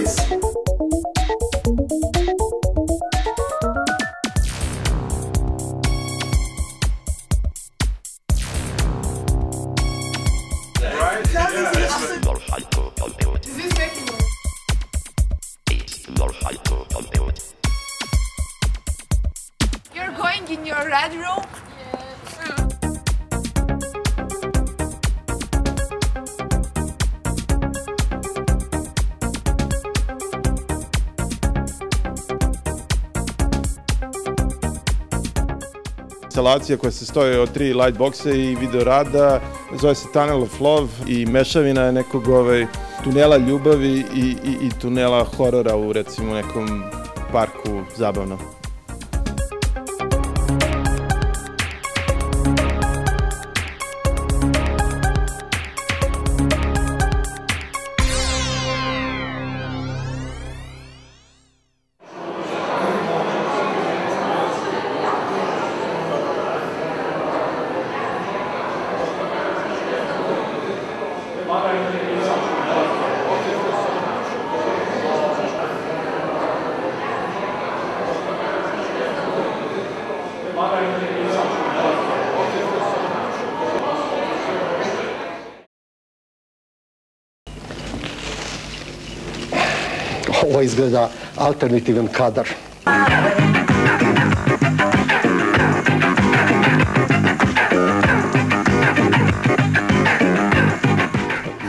Please. You're going in your red room? Instalacija koja se stoji od 3 light boxa i video rada, zove se Tunnel of Love i mešavina je nekog tunela ljubavi i tunela horora u recimo nekom parku zabavno. Ovo izgleda alternativan kadar.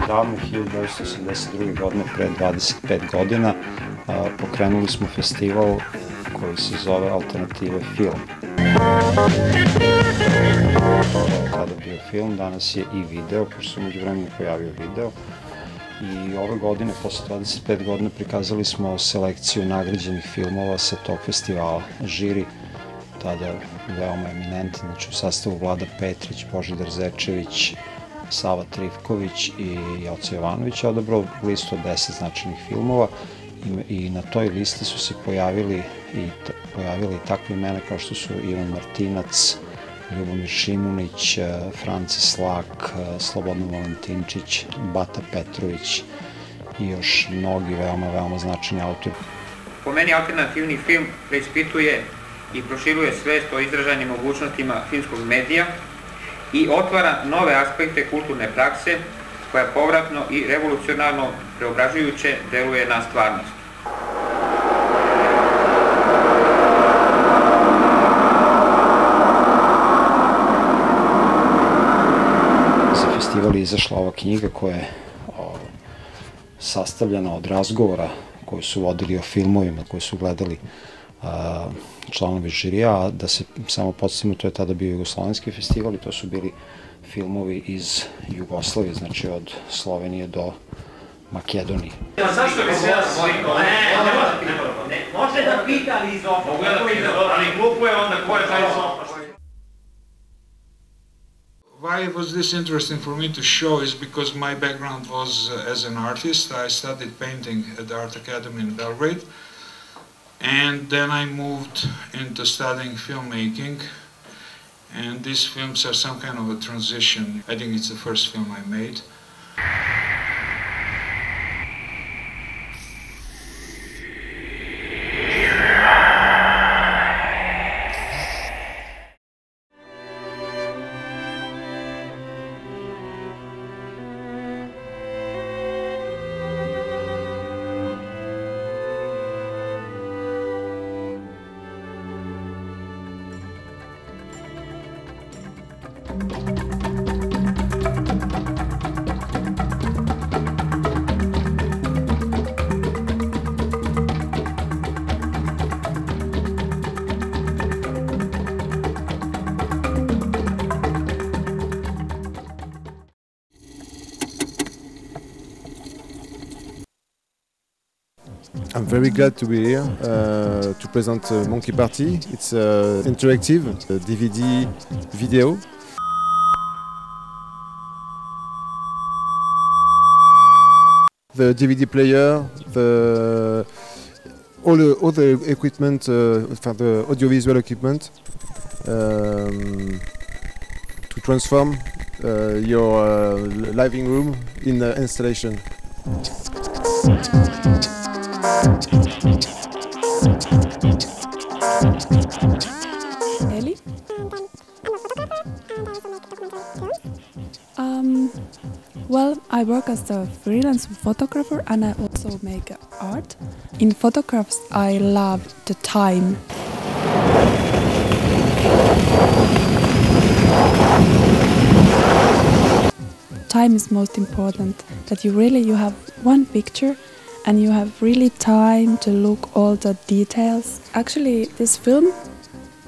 Davno, 1982. godine, pre 25 godina, pokrenuli smo festival koji se zove Alternative film. Tada bio film, danas je i video, pošto se umeđu vremenu pojavio video. I ove godine, posle 25 godina, prikazali smo selekciju nagrađenih filmova sa tog festivala. Žiri, tada veoma eminentni, znači u sastavu Vlada Petrić, Božidar Zečević, Sava Trifković i Joco Jovanović je odabrao listu od 10 značajnih filmova i na toj listi su se pojavili takve imena kao što su Ivan Martinac, Ljubomir Šimunić, France Slak, Slobodan Valentinčić, Bata Petrović i još mnogi veoma značajni autori. Po meni alternativni film preispituje i proširuje svest o izražajnim mogućnostima filmskog medija i otvara nove aspekte kulturne prakse koja povratno i revolucionarno preobražujuće deluje na stvarnost. Za festival je izašla ova knjiga koja je sastavljena od razgovora koji su vodili o filmovima, koji su gledali članovi žirija, a da se samo podsjetimo, to je tada bio Jugoslovenski festival i to su bili filmovi iz Jugoslavije, znači od Slovenije do Makedonije. Zašto bi se ja slikao? Ne, može da pita, ali iz opa. Mogu ja da pita, ali glupo je onda ko je taj iz opa. Why was this interesting for me to show is because my background was as an artist. I studied painting at the Art Academy in Belgrade. And then I moved into studying filmmaking, and these films are some kind of a transition. I think it's the first film I made. I'm very glad to be here to present Monkey Party. It's interactive DVD video. The DVD player, all the equipment, the audiovisual equipment, to transform your living room in installation. Eli? Well, I work as a freelance photographer and I also make art. In photographs, I love the time. Time is most important, that you have one picture and you have really time to look all the details. Actually, this film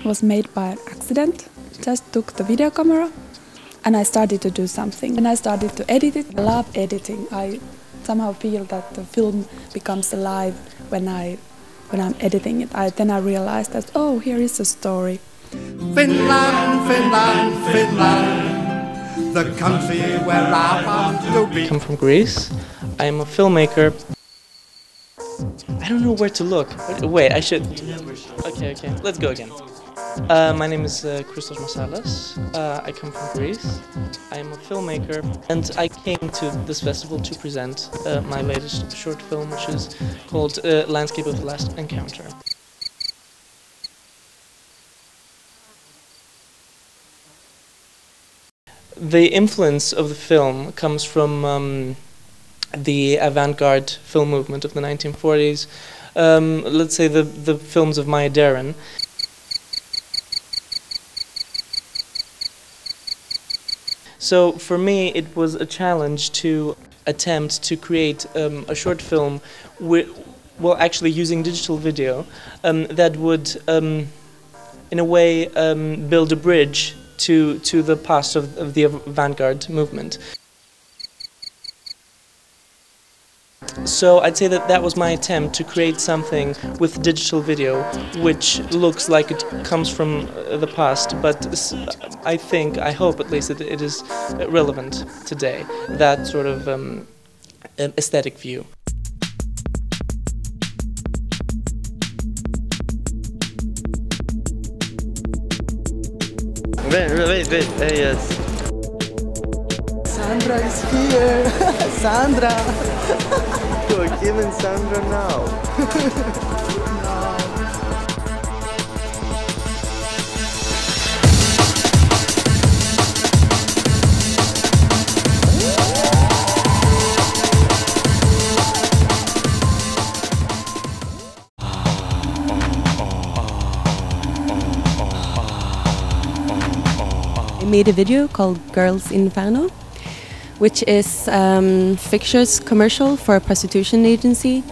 was made by accident. Just took the video camera and I started to do something. And I started to edit it. I love editing. I somehow feel that the film becomes alive when I'm editing it. Then I realized that, oh, here is a story. Finland, Finland, Finland, the country where I want to be. I come from Greece. I am a filmmaker. I don't know where to look. Wait, I should. Okay, let's go again. My name is Christos Masalas. I come from Greece. I am a filmmaker and I came to this festival to present my latest short film, which is called Landscape of the Last Encounter. The influence of the film comes from the avant-garde film movement of the 1940s. Let's say the films of Maya Deren. So for me, it was a challenge to attempt to create a short film, actually using digital video, that would, in a way, build a bridge to the past of the avant-garde movement. So I'd say that was my attempt to create something with digital video which looks like it comes from the past, but I hope at least that it is relevant today, that sort of aesthetic view. Wait, yes. Sandra is here! Sandra! You're giving Sandra now. I made a video called Girls Inferno, which is fixtures commercial for a prostitution agency.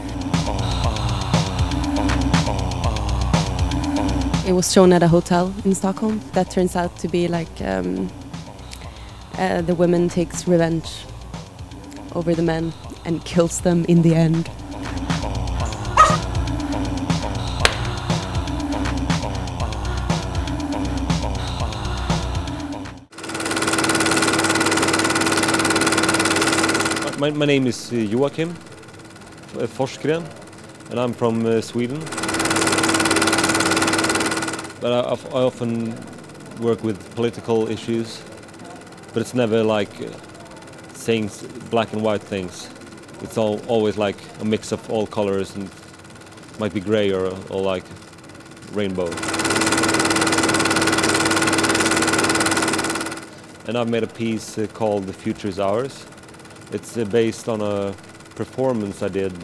It was shown at a hotel in Stockholm. That turns out to be like the woman takes revenge over the men and kills them in the end. My name is Joachim Forsgren, and I'm from Sweden. But I often work with political issues, but it's never like saying black and white things. It's always like a mix of all colors, and might be gray or like rainbow. And I've made a piece called The Future is Ours. It's based on a performance I did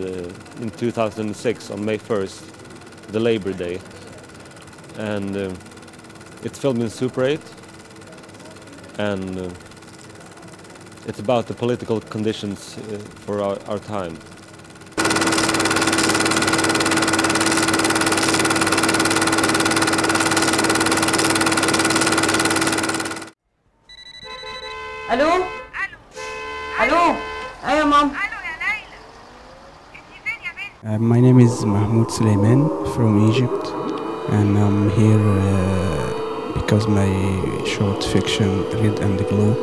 in 2006 on May 1st, the Labor Day. And it's filmed in Super 8. And it's about the political conditions for our time. Hello? Hello? Hey, Mom. My name is Mahmoud Suleiman from Egypt, and I'm here because my short fiction Red and Glow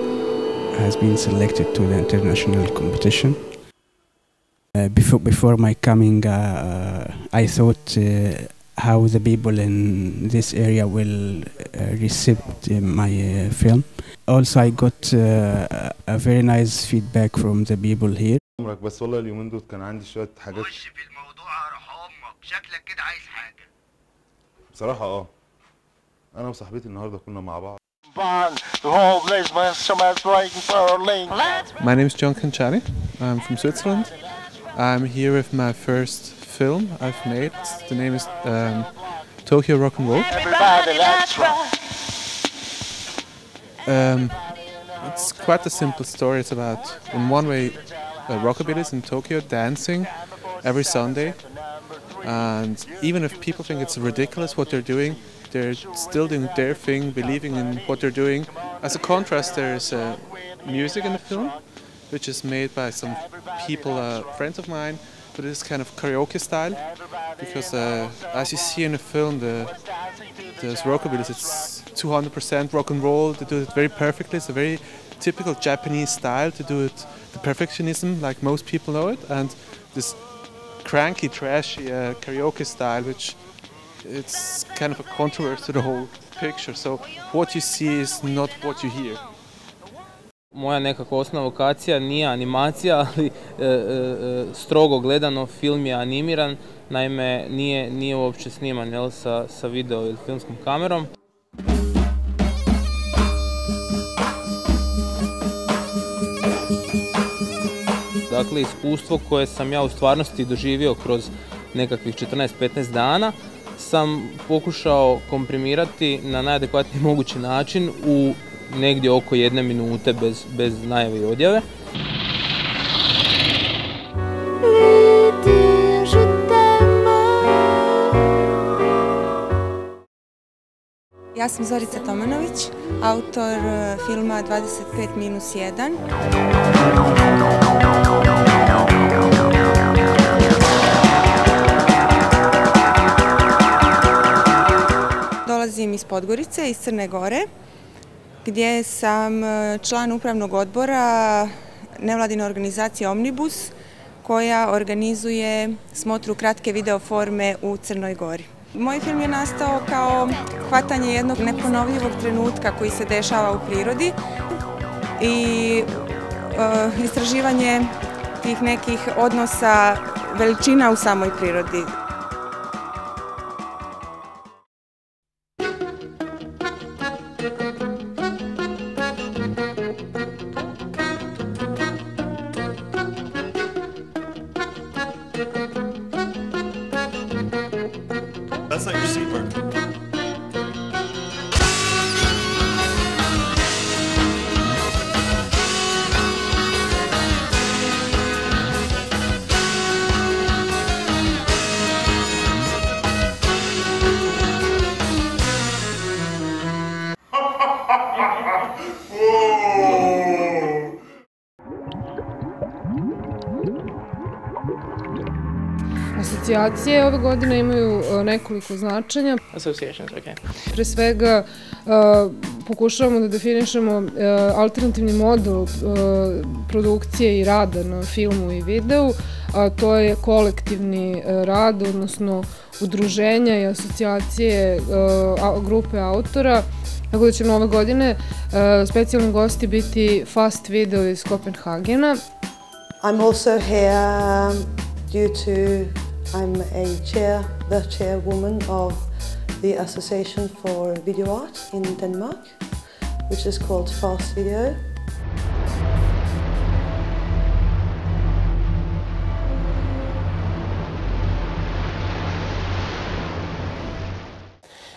has been selected to the international competition. Before my coming, I thought how the people in this area will receive my film. Also, I got a very nice feedback from the people here. بس والله اليومين دول كان عندي شوية حاجات شكلك كده عايز حاجة. بصراحة أنا وصاحبتي النهاردة كنا مع بعض. My name is John Canciani. I'm from Switzerland. I'm here with my first film I've made. The name is Tokyo Rock and Roll. It's quite a simple story. It's about, in one way, rockabillys in Tokyo dancing every Sunday. And even if people think it's ridiculous what they're doing, they're still doing their thing, believing in what they're doing. As a contrast, there's music in the film, which is made by some people, friends of mine, but it's kind of karaoke style. Because as you see in the film, there's rockabillys, it's 200% rock and roll. They do it very perfectly. It's a very typical Japanese style to do it, the perfectionism, like most people know it, and this cranky, trashy karaoke style, which it's kind of a controversy to the whole picture. So what you see is not what you hear. Moja nekako osnovna vokacija nije animacija, ali strogo gledano film je animiran, naime nije uopće sniman sa video ili filmskom kamerom. Dakle, iskustvo koje sam ja u stvarnosti doživio kroz nekakvih 14-15 dana sam pokušao komprimirati na najadekvatniji mogući način u negdje oko 1 minute bez najave i odjave. Ja sam Zorica Tomanović, autor filma 25-1. Dolazim iz Podgorice, iz Crne Gore, gdje sam član upravnog odbora nevladine organizacije Omnibus, koja organizuje smotru kratke videoforme u Crnoj Gori. Moj film je nastao kao hvatanje jednog neponovljivog trenutka koji se dešava u prirodi i istraživanje tih nekih odnosa veličina u samoj prirodi. That's not your seat, Mark. Asocijacije ove godine imaju nekoliko značenja. Associations, okay. Pre svega pokušavamo da definišemo alternativni model produkcije i rada na filmu i videu, a to je kolektivni rad, odnosno udruženja i asocijacije grupe autora. Tako da će ove godine specijalni gosti biti Fast Video iz Kopenhagena. I'm also here due to I'm the chairwoman of the Association for Video Art in Denmark, which is called Fast Video.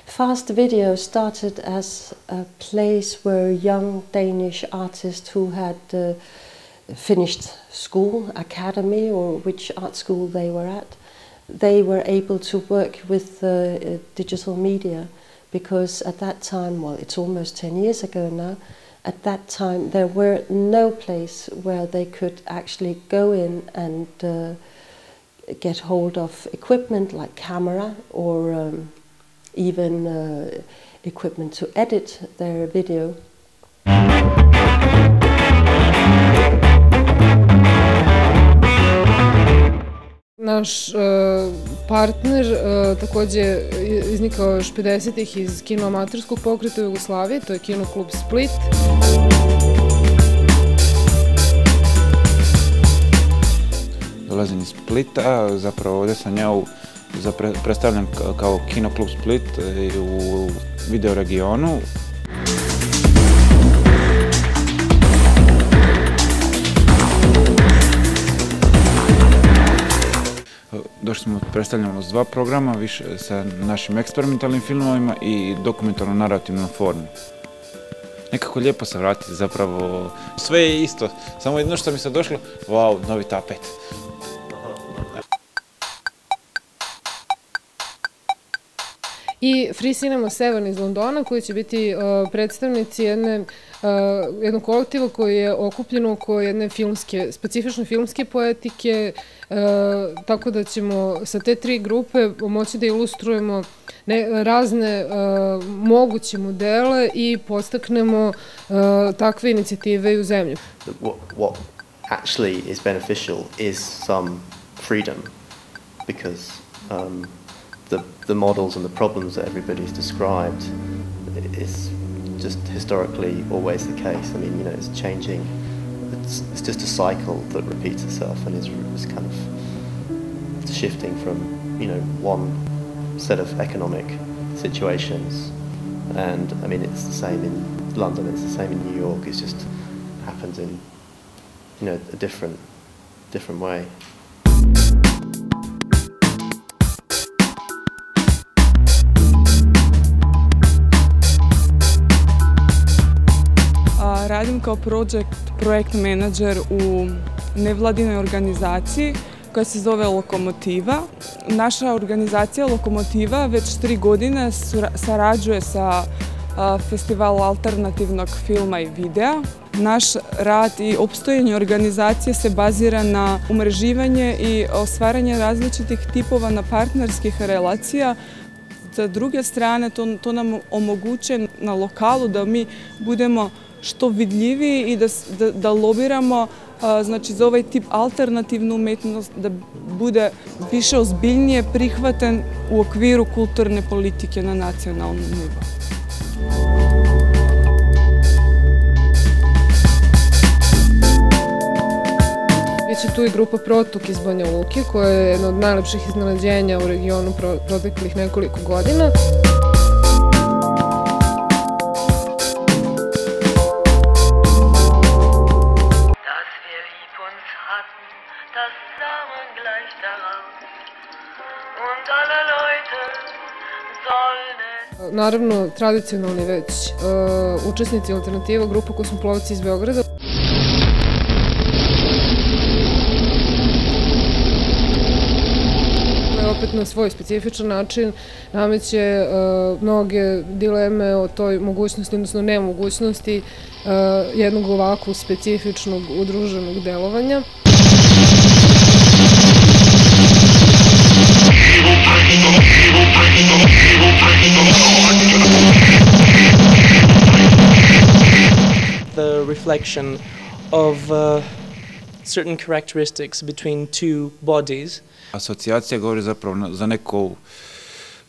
Fast Video started as a place where young Danish artists who had finished school, academy, or which art school they were at, they were able to work with digital media, because at that time, well, it's almost 10 years ago now, at that time there were no place where they could actually go in and get hold of equipment like camera or even equipment to edit their video. Naš partner takođe iznikao još 50-ih iz kinoamaterskog pokreta u Jugoslaviji, to je Kinoklub Split. dolazim iz Splita, zapravo ovdje sam ja predstavljam kao Kinoklub Split u video regionu. Došli smo, predstavljamo s 2 programa, više sa našim eksperimentalnim filmovima i dokumentarno-narativnom formom. Nekako lijepo se vratiti, zapravo sve je isto, samo jedno što mi se došlo, wow, novi tapet. I Free Cinema 7 iz Londona, koji će biti predstavnici jednog kolektiva koji je okupljen oko jedne specifične filmske poetike, tako da ćemo sa te 3 grupe moći da ilustrujemo razne moguće modele i podstaknemo takve inicijative i u zemlji. What actually is beneficial is some freedom, because the models and the problems that everybody's described is just historically always the case. I mean, it's changing. It's just a cycle that repeats itself and is kind of shifting from, one set of economic situations. And I mean, it's the same in London. It's the same in New York. It just happens in, a different way. Radim kao projekt menadžer u nevladinoj organizaciji koja se zove Lokomotiva. Naša organizacija Lokomotiva već 3 godine sarađuje sa Festivalom alternativnog filma i videa. Naš rad i opstojanje organizacije se bazira na umreživanje i ostvaranje različitih tipova na partnerskih relacija. Sa druge strane, to nam omogućuje na lokalu da mi budemo što vidljiviji i da lobiramo za ovaj tip alternativnu umetnost, da bude više ozbiljnije prihvaten u okviru kulturne politike na nacionalnom nivou. Biće tu i grupa Protok iz Banja Luke, koja je jedno od najlepših iznenađenja u regionu proteklih nekoliko godina. Naravno, tradicionalni već učesnici alternativa, grupa Kosmoplovci iz Beograda. Opet na svoj specifičan način nameće mnoge dileme o toj mogućnosti, odnosno nemogućnosti jednog ovakvog specifičnog udruženog delovanja. The reflection of certain characteristics between 2 bodies. Asocijacija govori zapravo za neku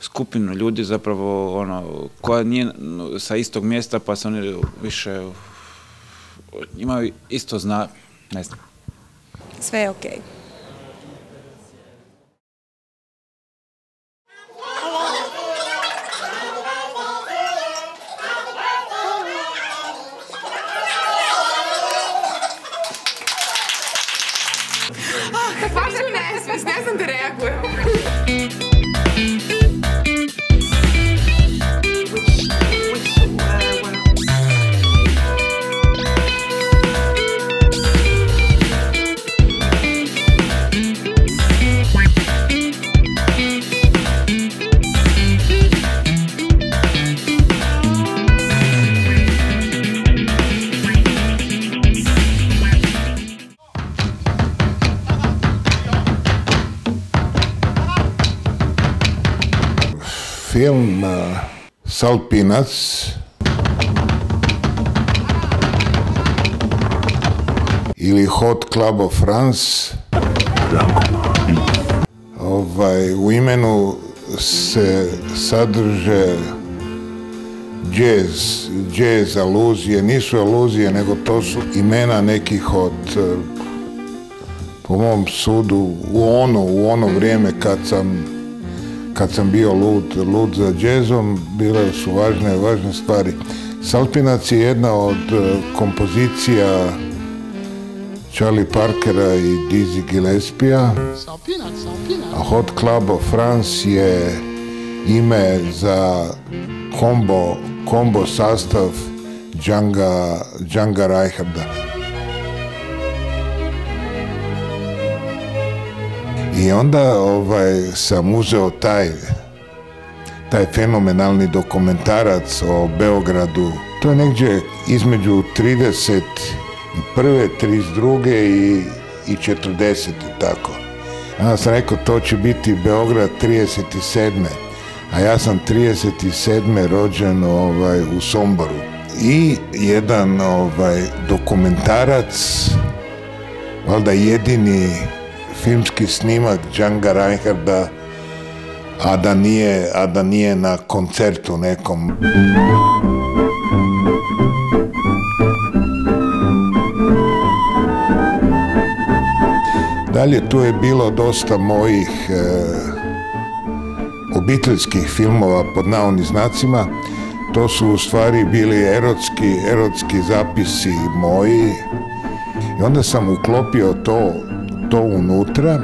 skupinu ljudi zapravo koja nije sa istog mjesta, pa se oni više imaju isto ne znam. Sve je okej. Baš je nesvest, ne znam da reagujem. Film Salpinac ili Hot Club of France. U imenu se sadrže džez aluzije, nisu aluzije, nego to su imena nekih od po mom sudu u ono vrijeme kad sam bio lud za džezom, bile su važne stvari. Salpinac je jedna od kompozicija Charlie Parkera i Dizzy Gillespie'a, a Hot Club of France je ime za kombo sastav Djanga Reinharda. I onda sam uzeo taj fenomenalni dokumentarac o Beogradu. To je negdje između 31. 32. i 40. tako. Onda sam rekao, to će biti Beograd 37. A ja sam 37. rođen u Somboru. I jedan dokumentarac, valjda jedini filmski snimak Djanga Reinharda, a da nije na koncertu nekom. Dalje tu je bilo dosta mojih obiteljskih filmova pod navodnim znacima. To su u stvari bili erotski zapisi moji. I onda sam uklopio to unutra.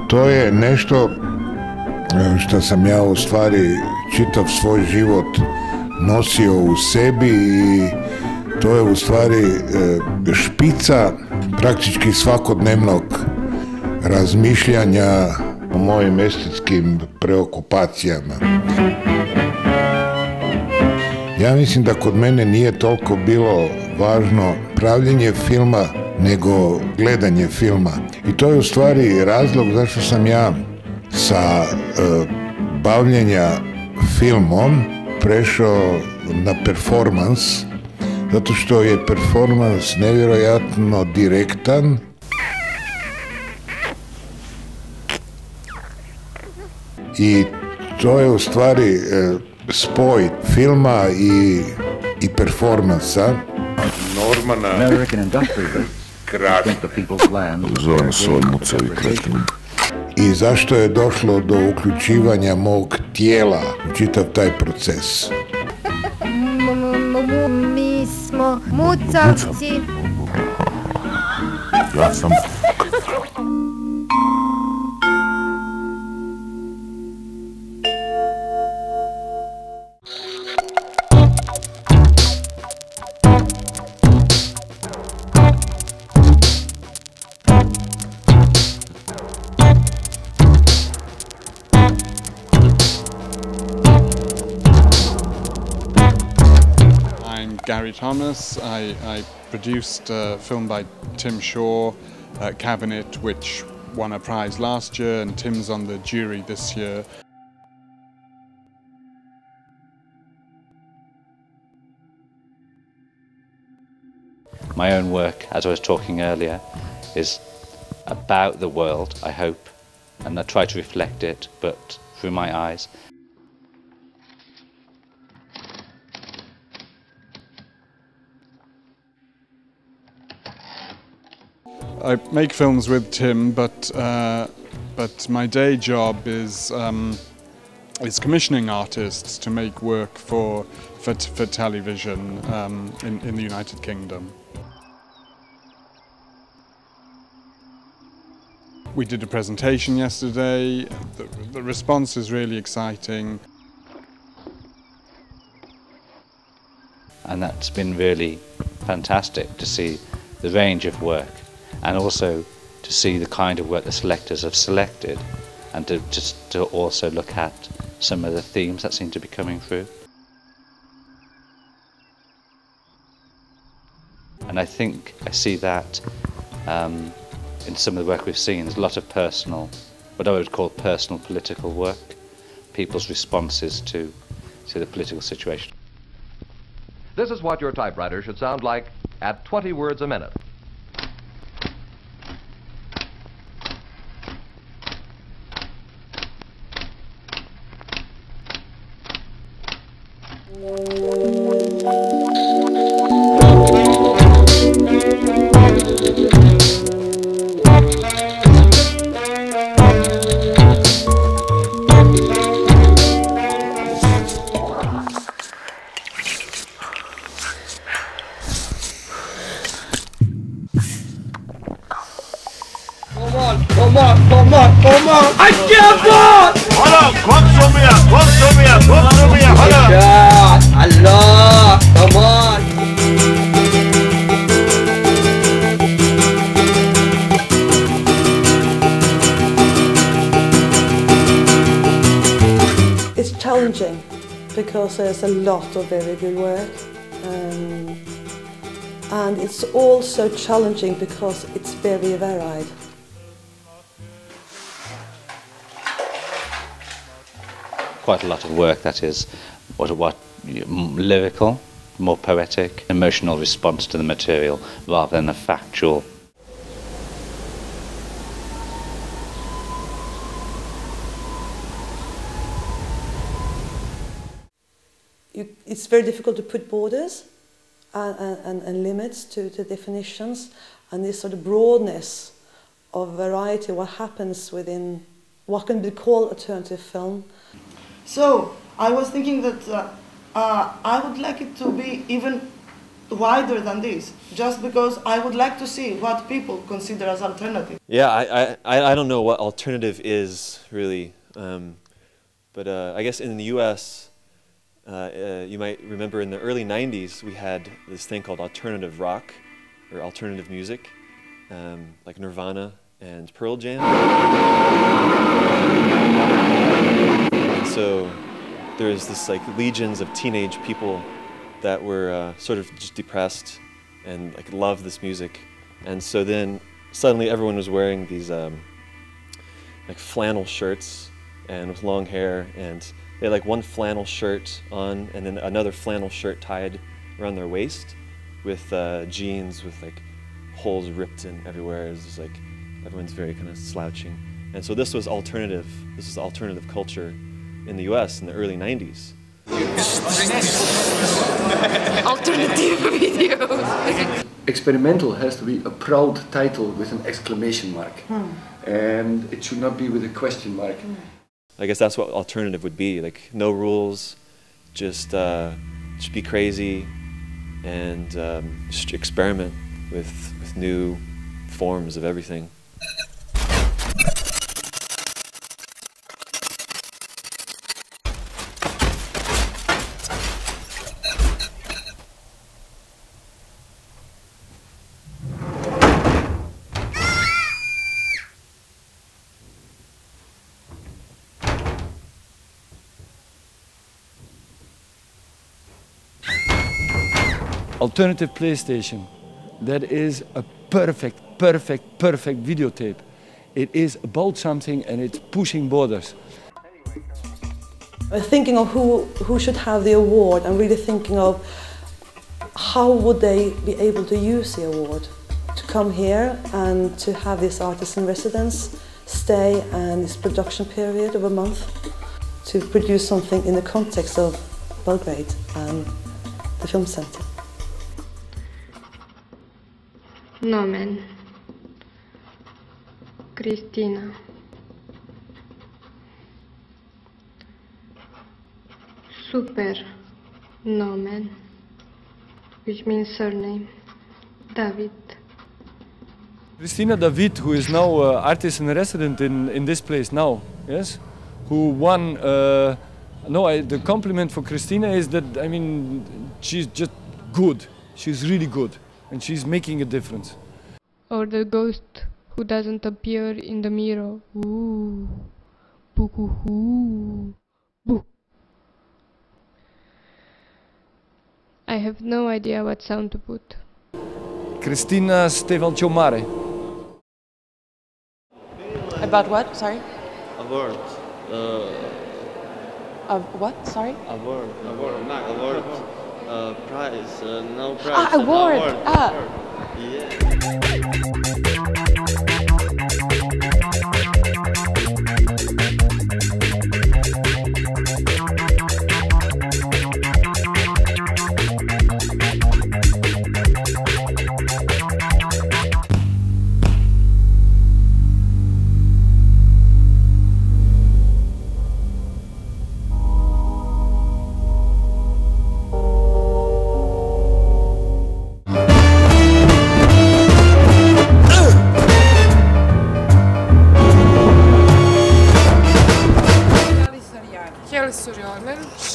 To je nešto što sam ja u stvari čitav svoj život nosio u sebi i to je u stvari špica praktički svakodnevnog razmišljanja o mojim estetskim preokupacijama. Ja mislim da kod mene nije toliko bilo važno pravljenje filma nego gledanje filma. I to je u stvari razlog zašto sam ja sa bavljenja filmom prešao na performans, zato što je performans nevjerojatno direktan i to je u stvari spoj filma i performansa. Normana Zovem se mucavi kretni. I zašto je došlo do uključivanja mog tijela u čitav taj proces. Mi smo mucavci. Ja sam Gary Thomas. I produced a film by Tim Shaw, Cabinet, which won a prize last year, and Tim's on the jury this year. My own work, as I was talking earlier, is about the world, I hope, and I try to reflect it, but through my eyes. I make films with Tim, but my day job is commissioning artists to make work for television in the United Kingdom. We did a presentation yesterday. The response is really exciting. And that's been really fantastic to see the range of work, and also to see the kind of work the selectors have selected, and to also look at some of the themes that seem to be coming through. And I think I see that in some of the work we've seen. There's a lot of personal, what I would call personal political work, people's responses to the political situation. This is what your typewriter should sound like at 20 words a minute. Come on! I can't go! Hala, komm zu mir, hala! Ja, Allah, come on! It's challenging because there's a lot of very good work, and it's also challenging because it's very varied. Quite a lot of work that is lyrical, more poetic, emotional response to the material rather than a factual. It's very difficult to put borders and limits to definitions, and this sort of broadness of variety, what happens within what can be called alternative film. So I was thinking that I would like it to be even wider than this, just because I would like to see what people consider as alternative. Yeah, I don't know what alternative is really, but I guess in the U.S. You might remember in the early 90s we had this thing called alternative rock or alternative music, like Nirvana and Pearl Jam. And so there's this like legions of teenage people that were sort of just depressed and like loved this music. And so then suddenly everyone was wearing these like flannel shirts and with long hair, and they had like one flannel shirt on and then another flannel shirt tied around their waist with jeans with like holes ripped in everywhere. It was just like everyone's very kind of slouching. And so this was alternative culture in the US in the early 90s. Alternative videos. Experimental has to be a proud title with an exclamation mark. And it should not be with a question mark. I guess that's what alternative would be, like no rules, just be crazy and just experiment with new forms of everything. Alternative PlayStation, that is a perfect videotape. It is about something and it's pushing borders. Thinking of who should have the award, and really thinking of how would they be able to use the award. To come here and to have this artist in residence, stay and this production period of a month, to produce something in the context of Belgrade and the film center. Nomen. Cristina. Super nomen, which means surname. David. Cristina David, who is now artist in resident in this place now, yes, who won. The compliment for Cristina is that, I mean, she's just good. She's really good. And she's making a difference. Or the ghost who doesn't appear in the mirror. Ooh. Boo-hoo-hoo. Boo. I have no idea what sound to put. Cristina Stevanciomare. About what? Sorry? Award. What? Sorry? Award. Not award. Prize. No prize. Ah, award. Ah. Yeah.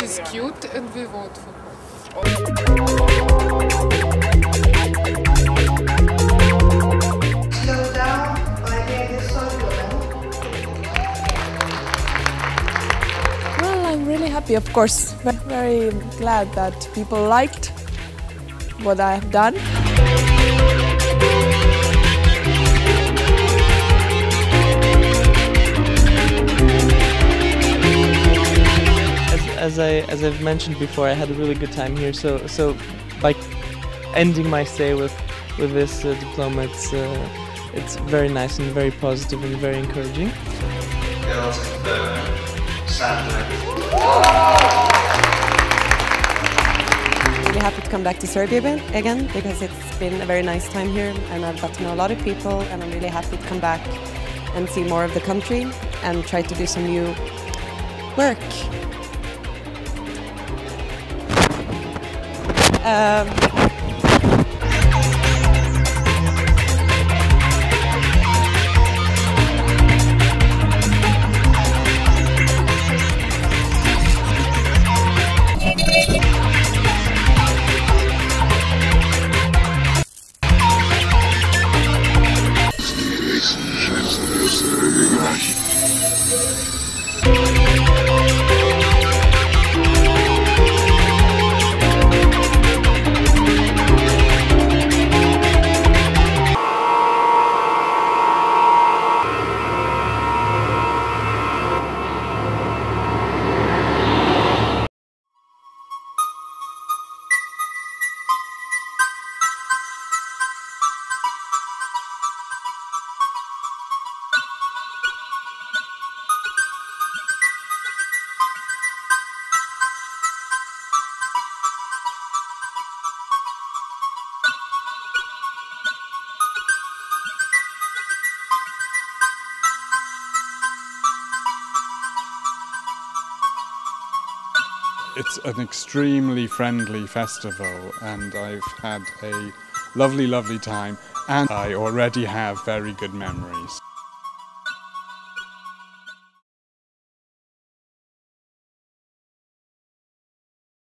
she's cute and we vote for her. Slow down, my name is Sonia. Well, I'm really happy, of course. Very glad that people liked what I have done. As I've mentioned before, I had a really good time here. So by ending my stay with this diploma, it's very nice and very positive and very encouraging. Girls of Really happy to come back to Serbia again because it's been a very nice time here and I've got to know a lot of people, and I'm really happy to come back and see more of the country and try to do some new work. It's an extremely friendly festival and I've had a lovely, lovely time, and I already have very good memories.